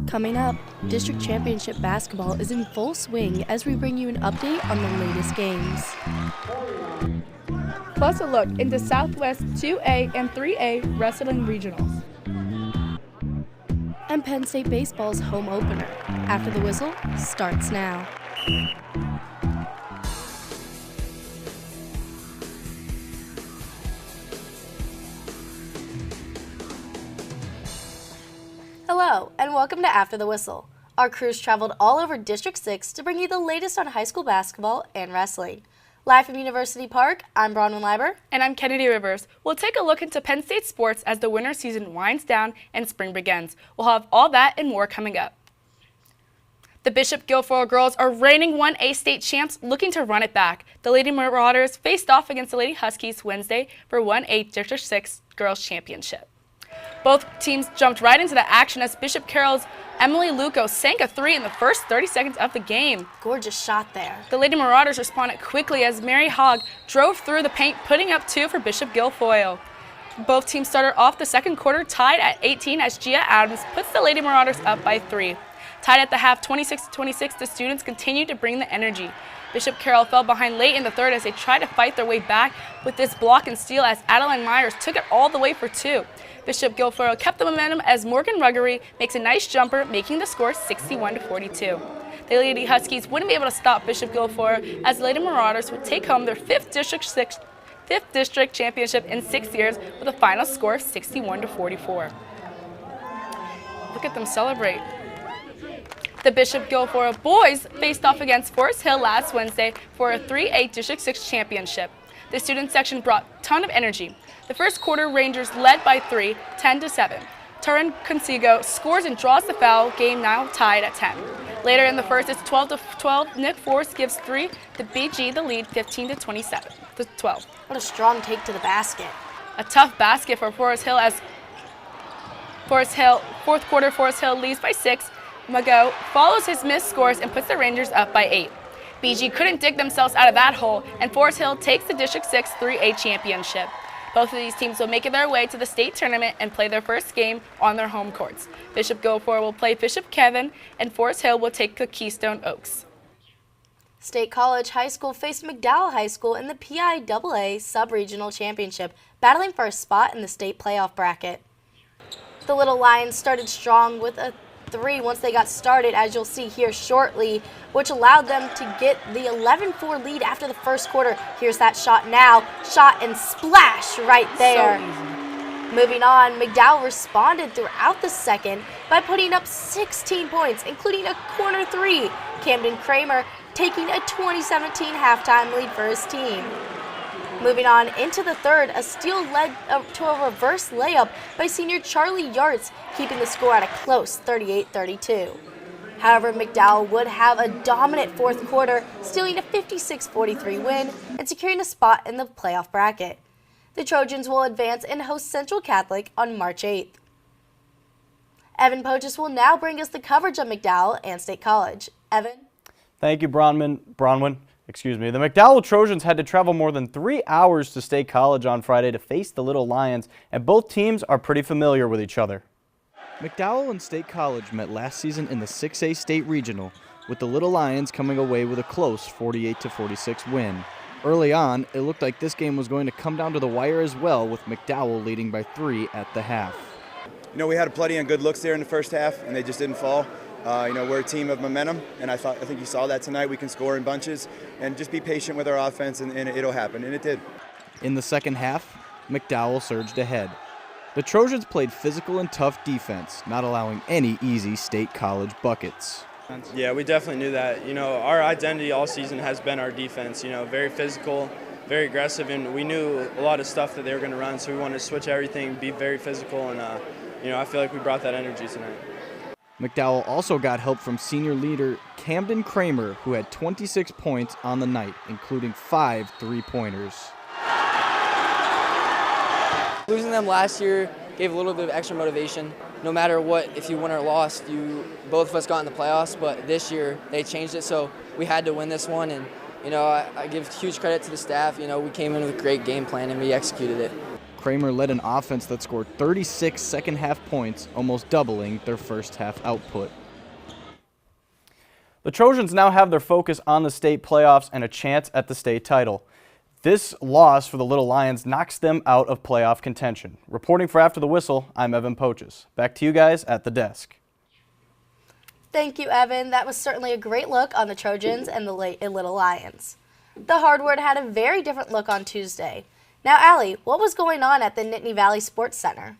Coming up, District Championship basketball is in full swing as we bring you an update on the latest games. Plus a look into Southwest 2A and 3A wrestling regionals. And Penn State baseball's home opener. After the whistle starts now. Hello, and welcome to After the Whistle. Our crews traveled all over District 6 to bring you the latest on high school basketball and wrestling. Live from University Park, I'm Bronwyn Leiber. And I'm Kennedy Rivers. We'll take a look into Penn State sports as the winter season winds down and spring begins. We'll have all that and more coming up. The Bishop Guilfoyle girls are reigning 1A state champs looking to run it back. The Lady Marauders faced off against the Lady Huskies Wednesday for 1A District 6 Girls Championship. Both teams jumped right into the action as Bishop Carroll's Emily Luco sank a three in the first 30 seconds of the game. Gorgeous shot there. The Lady Marauders responded quickly as Mary Hogg drove through the paint, putting up two for Bishop Guilfoyle. Both teams started off the second quarter tied at 18 as Gia Adams puts the Lady Marauders up by 3. Tied at the half 26-26, the students continued to bring the energy. Bishop Carroll fell behind late in the third as they tried to fight their way back with this block and steal as Adeline Myers took it all the way for 2. Bishop Guilfoyle kept the momentum as Morgan Ruggery makes a nice jumper, making the score 61-42. The Lady Huskies wouldn't be able to stop Bishop Guilfoyle as the Lady Marauders would take home their 5th district championship in 6 years with a final score of 61-44. Look at them celebrate. The Bishop Guilfoyle boys faced off against Forest Hill last Wednesday for a 3A District 6 championship. The student section brought a ton of energy. The first quarter, Rangers led by 3, 10-7. Turin Consigo scores and draws the foul, game now tied at 10. Later in the first, it's 12-12. Nick Forrest gives 3, the BG the lead 15-27-12. What a strong take to the basket. A tough basket for Forest Hill as fourth quarter, Forest Hill leads by 6. Mago follows his missed scores and puts the Rangers up by 8. BG couldn't dig themselves out of that hole, and Forest Hill takes the District 6 3A championship. Both of these teams will make their way to the state tournament and play their first game on their home courts. Bishop Guilfoyle will play Bishop Kevin, and Forest Hill will take the Keystone Oaks. State College High School faced McDowell High School in the PIAA Sub-Regional Championship, battling for a spot in the state playoff bracket. The Little Lions started strong with a 3 once they got started, as you'll see here shortly, which allowed them to get the 11-4 lead after the first quarter. Here's that shot now. Shot and splash right there. So moving on, McDowell responded throughout the second by putting up 16 points, including a corner 3. Camden Kramer taking a 2017 halftime lead for his team. Moving on into the third, a steal led to a reverse layup by senior Charlie Yartz, keeping the score at a close 38-32. However, McDowell would have a dominant fourth quarter, stealing a 56-43 win and securing a spot in the playoff bracket. The Trojans will advance and host Central Catholic on March 8th. Evan Poches will now bring us the coverage of McDowell and State College. Evan? Thank you, Bronwyn. The McDowell Trojans had to travel more than 3 hours to State College on Friday to face the Little Lions, and both teams are pretty familiar with each other. McDowell and State College met last season in the 6A State Regional, with the Little Lions coming away with a close 48-46 win. Early on, it looked like this game was going to come down to the wire as well, with McDowell leading by 3 at the half. You know, we had plenty of good looks there in the first half, and they just didn't fall. We're a team of momentum, and I think you saw that tonight. We can score in bunches and just be patient with our offense, and it'll happen, and it did. In the second half, McDowell surged ahead. The Trojans played physical and tough defense, not allowing any easy State College buckets. Yeah, we definitely knew that. You know, our identity all season has been our defense. You know, very physical, very aggressive, and we knew a lot of stuff that they were going to run, so we wanted to switch everything, be very physical, and I feel like we brought that energy tonight. McDowell also got help from senior leader Camden Kramer, who had 26 points on the night, including 5 3-pointers. Losing them last year gave a little bit of extra motivation. No matter what, if you win or lost, both of us got in the playoffs, but this year they changed it, so we had to win this one, and I give huge credit to the staff. We came in with a great game plan and we executed it. Kramer led an offense that scored 36 second-half points, almost doubling their first-half output. The Trojans now have their focus on the state playoffs and a chance at the state title. This loss for the Little Lions knocks them out of playoff contention. Reporting for After the Whistle, I'm Evan Poches. Back to you guys at the desk. Thank you, Evan. That was certainly a great look on the Trojans and the Little Lions. The Hardwood had a very different look on Tuesday. Now, Allie, what was going on at the Nittany Valley Sports Center?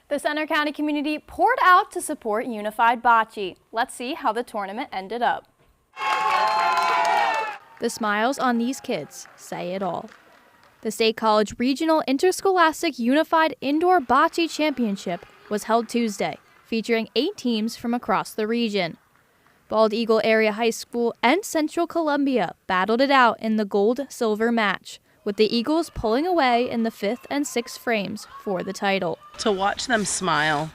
The Center County community poured out to support Unified Bocce. Let's see how the tournament ended up. The smiles on these kids say it all. The State College Regional Interscholastic Unified Indoor Bocce Championship was held Tuesday, featuring 8 teams from across the region. Bald Eagle Area High School and Central Columbia battled it out in the gold-silver match, with the Eagles pulling away in the 5th and 6th frames for the title. To watch them smile,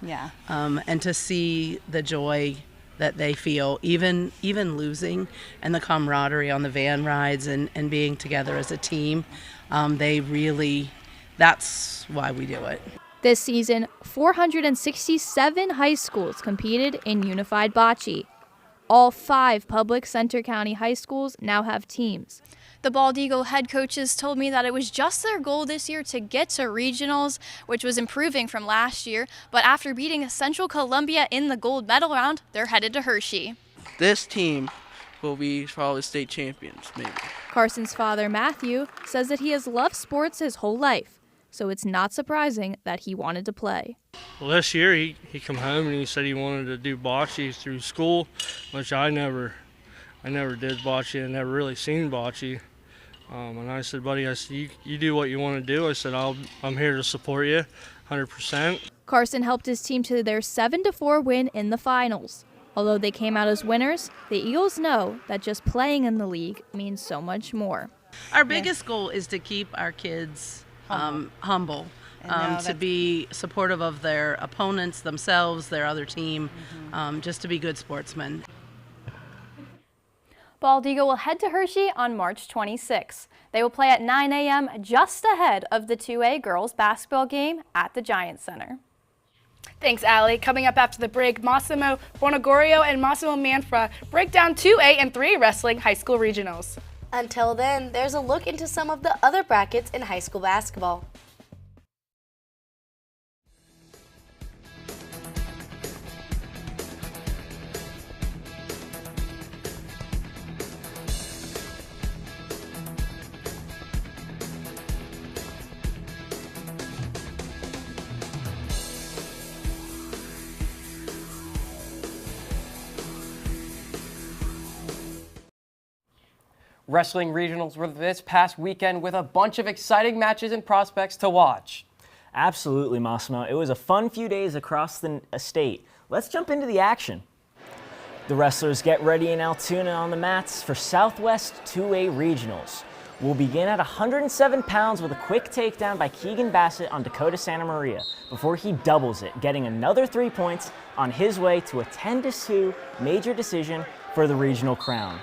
and to see the joy that they feel, even losing, and the camaraderie on the van rides and being together as a team, that's why we do it. This season, 467 high schools competed in Unified Bocce. All 5 public Center County high schools now have teams. The Bald Eagle head coaches told me that it was just their goal this year to get to regionals, which was improving from last year, but after beating Central Columbia in the gold medal round, they're headed to Hershey. This team will be probably state champions, maybe. Carson's father, Matthew, says that he has loved sports his whole life, so it's not surprising that he wanted to play. Well, this year he come home and he said he wanted to do bocce through school, which I never did bocce and never really seen bocce. And I said, buddy, you do what you want to do. I said, I'm here to support you 100%. Carson helped his team to their 7-4 win in the finals. Although they came out as winners, the Eagles know that just playing in the league means so much more. Our biggest goal is to keep our kids humble, to be supportive of their opponents, themselves, their other team, just to be good sportsmen. Bald Eagle will head to Hershey on March 26. They will play at 9 a.m. just ahead of the 2A girls basketball game at the Giants Center. Thanks, Allie. Coming up after the break, Massimo Bonagorio and Massimo Manfra break down 2A and 3A wrestling high school regionals. Until then, there's a look into some of the other brackets in high school basketball. Wrestling regionals were this past weekend with a bunch of exciting matches and prospects to watch. Absolutely, Massimo. It was a fun few days across the state. Let's jump into the action. The wrestlers get ready in Altoona on the mats for Southwest 2A Regionals. We'll begin at 107 pounds with a quick takedown by Keegan Bassett on Dakota Santa Maria before he doubles it, getting another 3 points on his way to a 10-2 major decision for the regional crown.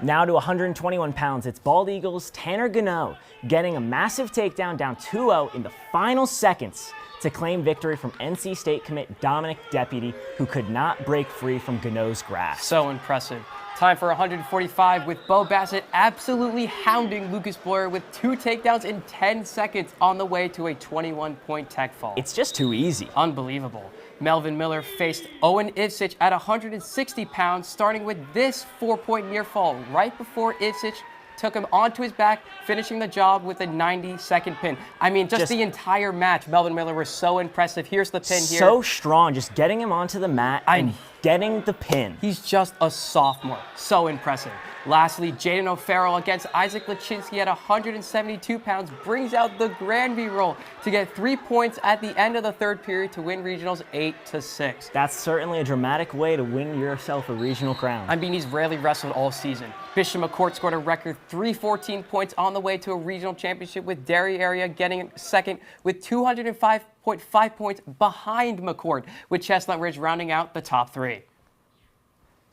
Now to 121 pounds, it's Bald Eagles' Tanner Gano getting a massive takedown down 2-0 in the final seconds to claim victory from NC State commit Dominic Deputy, who could not break free from Gano's grasp. So impressive. Time for 145 with Bo Bassett absolutely hounding Lucas Boyer with 2 takedowns in 10 seconds on the way to a 21-point tech fall. It's just too easy. Unbelievable. Melvin Miller faced Owen Ivsich at 160 pounds, starting with this 4-point near fall right before Ivsich took him onto his back, finishing the job with a 90-second pin. I mean, just the entire match, Melvin Miller was so impressive. Here's the pin here. So strong, just getting him onto the mat and getting the pin. He's just a sophomore. So impressive. Lastly, Jaden O'Farrell against Isaac Lachinsky at 172 pounds brings out the Granby roll to get 3 points at the end of the third period to win regionals 8-6. That's certainly a dramatic way to win yourself a regional crown. I mean, he's rarely wrestled all season. Bishop McCourt scored a record 314 points on the way to a regional championship, with Derry area getting second with 205.5 points behind McCourt, with Chestnut Ridge rounding out the top 3.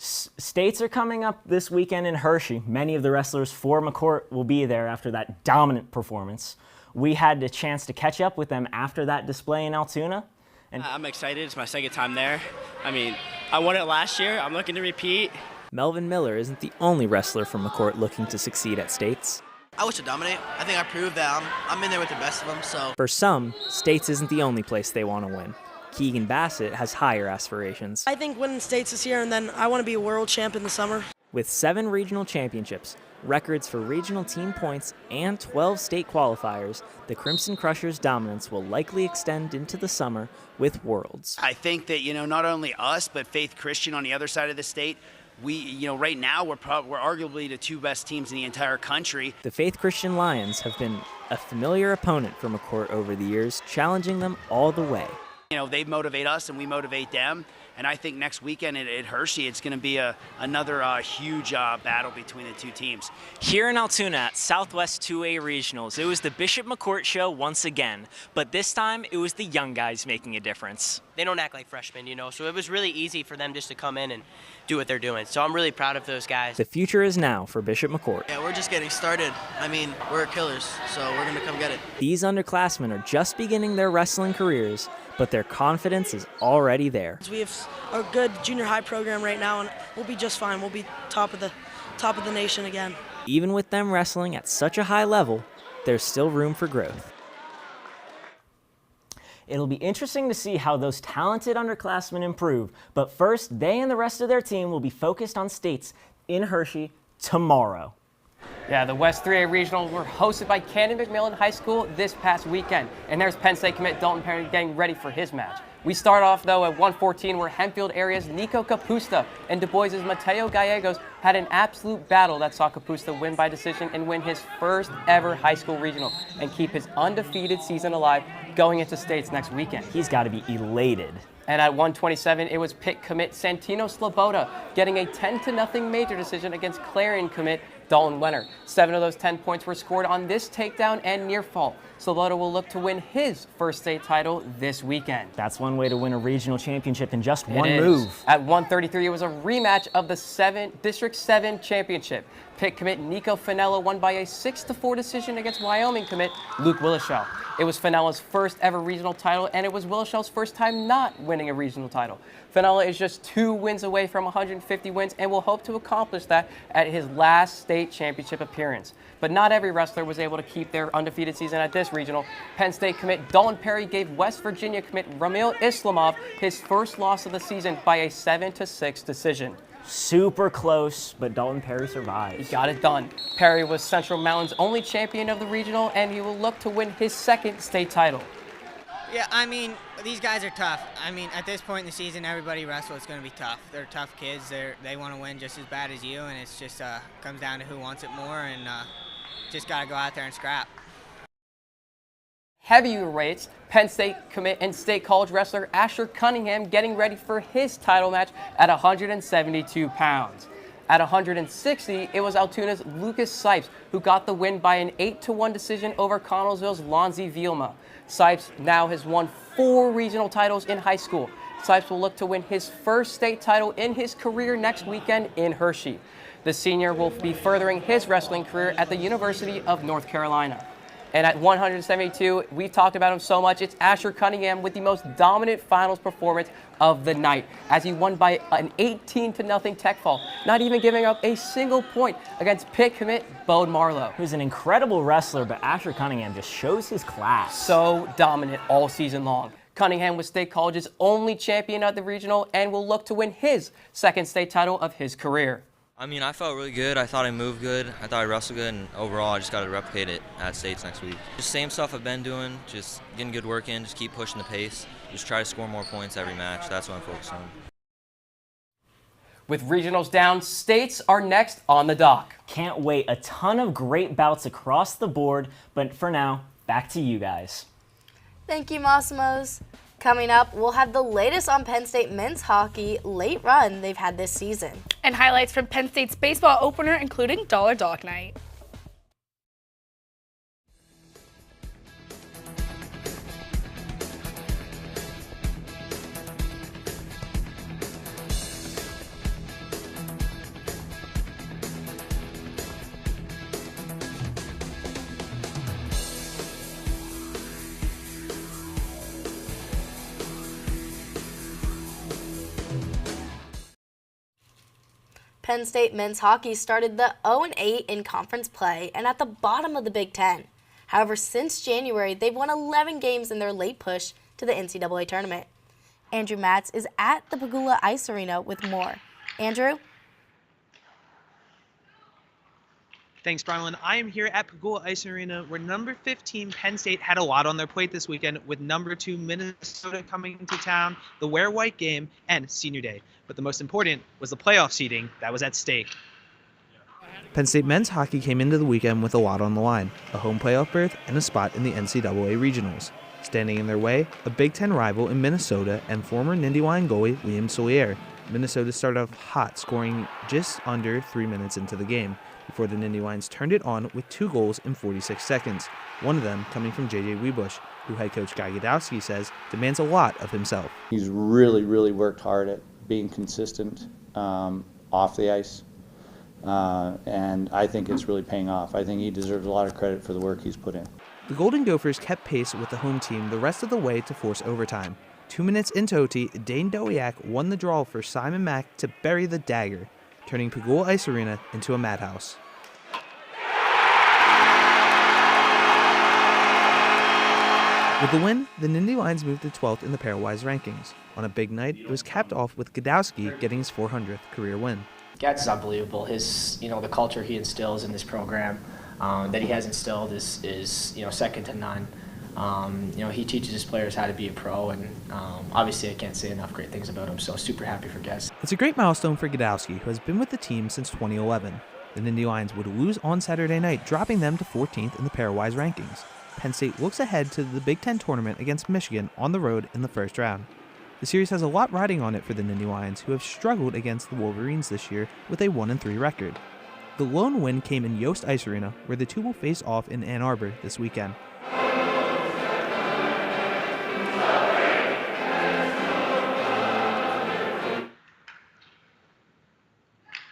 States are coming up this weekend in Hershey. Many of the wrestlers for McCourt will be there after that dominant performance. We had the chance to catch up with them after that display in Altoona. And I'm excited. It's my second time there. I mean, I won it last year. I'm looking to repeat. Melvin Miller isn't the only wrestler from McCourt looking to succeed at States. I wish to dominate. I think I proved that I'm in there with the best of them. So For some, States isn't the only place they want to win. Keegan Bassett has higher aspirations. I think winning States this year, and then I want to be a world champ in the summer. With 7 regional championships, records for regional team points, and 12 state qualifiers, the Crimson Crushers' dominance will likely extend into the summer with Worlds. I think that, not only us, but Faith Christian on the other side of the state, right now we're arguably the 2 best teams in the entire country. The Faith Christian Lions have been a familiar opponent for McCourt over the years, challenging them all the way. They motivate us and we motivate them. And I think next weekend at Hershey, it's going to be another huge battle between the 2 teams. here in Altoona at Southwest 2A Regionals, it was the Bishop McCourt show once again, but this time it was the young guys making a difference. They don't act like freshmen, so it was really easy for them just to come in and do what they're doing. So I'm really proud of those guys. The future is now for Bishop McCourt. yeah, we're just getting started. I mean, we're killers, so we're going to come get it. These underclassmen are just beginning their wrestling careers, but their confidence is already there. We have a good junior high program right now, and we'll be just fine. We'll be top of the nation again. Even with them wrestling at such a high level, there's still room for growth. It'll be interesting to see how those talented underclassmen improve, but first, they and the rest of their team will be focused on States in Hershey tomorrow. Yeah, the West 3A Regionals were hosted by Canyon McMillan High School this past weekend, and there's Penn State commit Dalton Perry getting ready for his match. We start off, though, at 114, where Hempfield area's Nico Capusta and Du Bois' Mateo Gallegos had an absolute battle that saw Capusta win by decision and win his first ever high school regional and keep his undefeated season alive going into States next weekend. He's got to be elated. And at 127, it was Pitt commit Santino Sloboda getting a 10-0 major decision against Clarion commit Dalton Wenner. 7 of those 10 points were scored on this takedown and near fall. Sloboda will look to win his first state title this weekend. That's one way to win a regional championship in just one It is. move. At 133, it was a rematch of the District 7 championship. Pitt commit Nico Finella won by a 6-4 decision against Wyoming commit Luke Willishow. It was Finella's first ever regional title, and it was Willishow's first time not winning a regional title. Finella is just 2 wins away from 150 wins and will hope to accomplish that at his last state championship appearance. But not every wrestler was able to keep their undefeated season at this regional. Penn State commit Dalton Perry gave West Virginia commit Ramil Islamov his first loss of the season by a 7-6 decision. Super close, but Dalton Perry survived. He got it done. Perry was Central Mountain's only champion of the regional, and he will look to win his second state title. Yeah, I mean, these guys are tough. I mean, at this point in the season, everybody wrestles. It's going to be tough. They're tough kids. They want to win just as bad as you, and it's just comes down to who wants it more, and just got to go out there and scrap. Heavyweights, Penn State commit and State College wrestler Asher Cunningham getting ready for his title match at 172 pounds. At 160, it was Altoona's Lucas Sipes who got the win by an 8-1 decision over Connellsville's Lonzy Vielma. Sipes now has won 4 regional titles in high school. Sipes will look to win his first state title in his career next weekend in Hershey. The senior will be furthering his wrestling career at the University of North Carolina. And at 172, we've talked about him so much, it's Asher Cunningham with the most dominant finals performance of the night as he won by an 18-0 tech fall, not even giving up a single point against Pitt commit Bode Marlowe. Who's an incredible wrestler, but Asher Cunningham just shows his class. So dominant all season long. Cunningham was State College's only champion at the regional and will look to win his second state title of his career. I mean, I felt really good. I thought I moved good. I thought I wrestled good, and overall, I just got to replicate it at States next week. Just same stuff I've been doing, just getting good work in, just keep pushing the pace, just try to score more points every match. That's what I'm focused on. With regionals down, states are next on the dock. Can't wait. A ton of great bouts across the board, but for now, back to you guys. Thank you, Massimos. Coming up, we'll have the latest on Penn State men's hockey late run they've had this season. And highlights from Penn State's baseball opener, including Dollar Dog Night. Penn State men's hockey started the 0-8 in conference play and at the bottom of the Big Ten. However, since January, they've won 11 games in their late push to the NCAA tournament. Andrew Matz is at the PIAA Ice Arena with more. Andrew? Thanks, Bronwyn. I am here at PIAA Ice Arena, where number 15 Penn State had a lot on their plate this weekend, with number 2 Minnesota coming to town, the Wear White game, and Senior Day. But the most important was the playoff seeding that was at stake. Penn State men's hockey came into the weekend with a lot on the line, a home playoff berth and a spot in the NCAA regionals. Standing in their way, a Big Ten rival in Minnesota and former Nindywine goalie Liam Solier. Minnesota started off hot, scoring just under 3 minutes into the game, before the Nindywines turned it on with 2 goals in 46 seconds, one of them coming from J.J. Webush, who head coach Guy Gadowski says demands a lot of himself. He's really worked hard at being consistent off the ice, and I think it's really paying off. I think he deserves a lot of credit for the work he's put in. The Golden Gophers kept pace with the home team the rest of the way to force overtime. 2 minutes into OT, Dane Dowiak won the draw for Simon Mack to bury the dagger, turning PIAA Ice Arena into a madhouse. With the win, the Nindy Lions moved to 12th in the pairwise rankings. On a big night, it was capped off with Gadowski getting his 400th career win. Gads is unbelievable. His, the culture he instills in this program that he has instilled is second to none. He teaches his players how to be a pro, and obviously I can't say enough great things about him, so super happy for Gads. It's a great milestone for Gadowski, who has been with the team since 2011. The Nindy Lions would lose on Saturday night, dropping them to 14th in the pairwise rankings. Penn State looks ahead to the Big Ten tournament against Michigan on the road in the first round. The series has a lot riding on it for the Nindy Lions, who have struggled against the Wolverines this year with a 1-3 record. The lone win came in Yost Ice Arena, where the two will face off in Ann Arbor this weekend.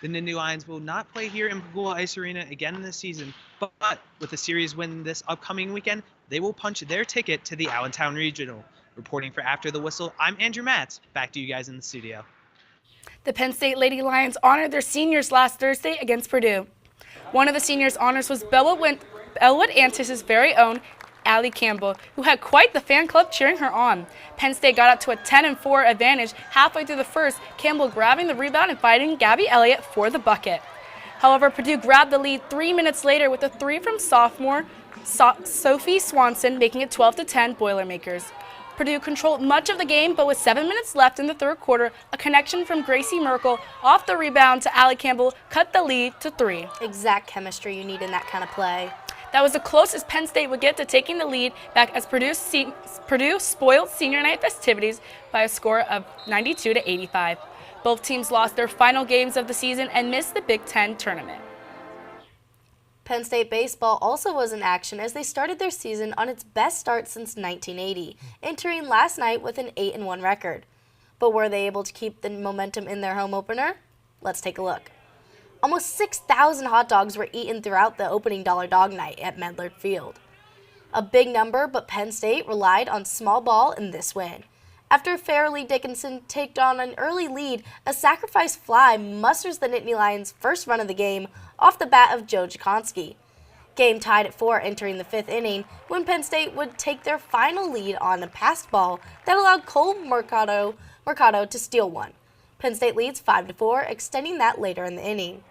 The Nindy Lions will not play here in PIAA Ice Arena again this season, but with a series win this upcoming weekend, they will punch their ticket to the Allentown Regional. Reporting for After the Whistle, I'm Andrew Matz. Back to you guys in the studio. The Penn State Lady Lions honored their seniors last Thursday against Purdue. One of the seniors' honors was Bellwood-Antis' very own Allie Campbell, who had quite the fan club cheering her on. Penn State got out to a 10-4 advantage halfway through the first, Campbell grabbing the rebound and fighting Gabby Elliott for the bucket. However, Purdue grabbed the lead 3 minutes later with a 3 from sophomore Sophie Swanson, making it 12-10 Boilermakers. Purdue controlled much of the game, but with 7 minutes left in the third quarter, a connection from Gracie Merkel off the rebound to Allie Campbell cut the lead to 3. Exact chemistry you need in that kind of play. That was the closest Penn State would get to taking the lead back as Purdue spoiled senior night festivities by a score of 92-85. Both teams lost their final games of the season and missed the Big Ten tournament. Penn State baseball also was in action as they started their season on its best start since 1980, entering last night with an 8-1 record. But were they able to keep the momentum in their home opener? Let's take a look. Almost 6,000 hot dogs were eaten throughout the opening Dollar Dog Night at Medlar Field. A big number, but Penn State relied on small ball in this win. After Fairleigh Dickinson taked on an early lead, a sacrifice fly musters the Nittany Lions' first run of the game off the bat of Joe Jakonski. Game tied at 4 entering the 5th inning when Penn State would take their final lead on a passed ball that allowed Cole Mercado to steal one. Penn State leads 5-4, extending that later in the inning.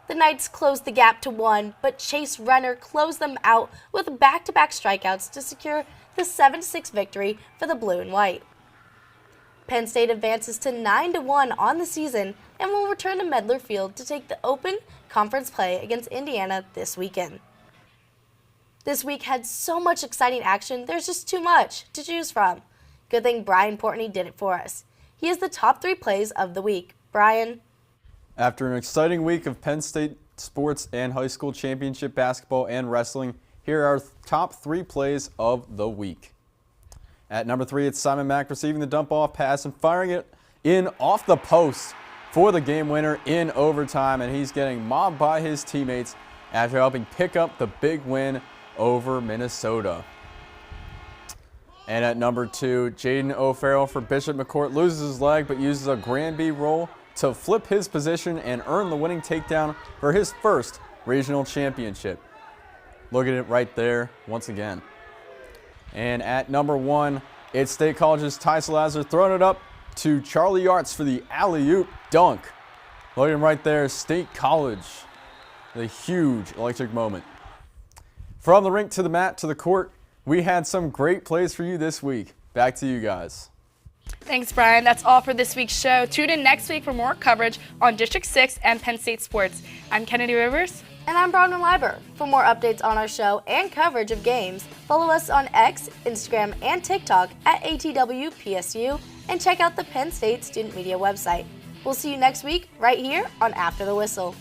The Knights closed the gap to 1, but Chase Renner closed them out with back-to-back strikeouts to secure the 7-6 victory for the Blue and White. Penn State advances to 9-1 on the season and will return to Medlar Field to take the open conference play against Indiana this weekend. This week had so much exciting action, there's just too much to choose from. Good thing Brian Portney did it for us. He has the top 3 plays of the week. Brian? After an exciting week of Penn State sports and high school championship basketball and wrestling, here are our top 3 plays of the week. At number 3, it's Simon Mack receiving the dump-off pass and firing it in off the post for the game winner in overtime, and he's getting mobbed by his teammates after helping pick up the big win over Minnesota. And at number 2, Jaden O'Farrell for Bishop McCourt loses his leg but uses a Granby roll to flip his position and earn the winning takedown for his first regional championship. Look at it right there once again. And at number 1, it's State College's Ty Salazar throwing it up to Charlie Yarts for the alley-oop dunk. Look at him right there, State College. The huge electric moment. From the rink to the mat to the court, we had some great plays for you this week. Back to you guys. Thanks, Brian. That's all for this week's show. Tune in next week for more coverage on District 6 and Penn State sports. I'm Kennedy Rivers. And I'm Bronwyn Leiber. For more updates on our show and coverage of games, follow us on X, Instagram, and TikTok at ATWPSU, and check out the Penn State Student Media website. We'll see you next week right here on After the Whistle.